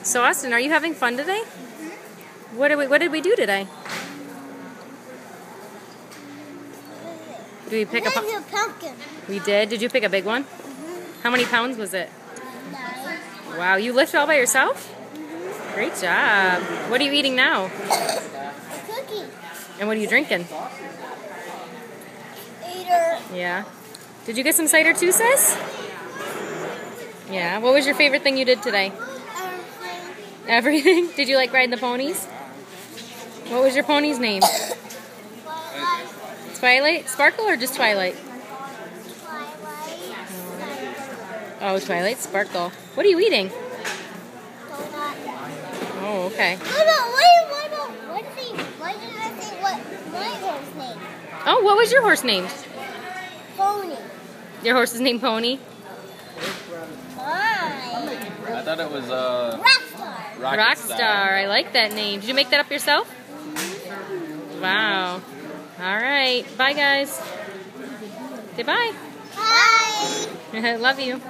So Austin, are you having fun today? What did we do today? Did we pick a pumpkin? We did. Did you pick a big one? Mm-hmm. How many pounds was it? 9. Wow, you lifted all by yourself? Mm-hmm. Great job. What are you eating now? A cookie. And what are you drinking? Eater. Yeah. Did you get some cider too, sis? Yeah. What was your favorite thing you did today? Everything? Did you like riding the ponies? What was your pony's name? Twilight? Sparkle or just Twilight? Oh, Twilight Sparkle. What are you eating? Oh, okay. Why did I say what my horse name? Oh, what was your horse named? Pony. Your horse is named Pony? Mine. I thought it was Rockstar. Rockstar. I like that name. Did you make that up yourself? Wow. All right. Bye, guys. Say bye. Bye. Love you.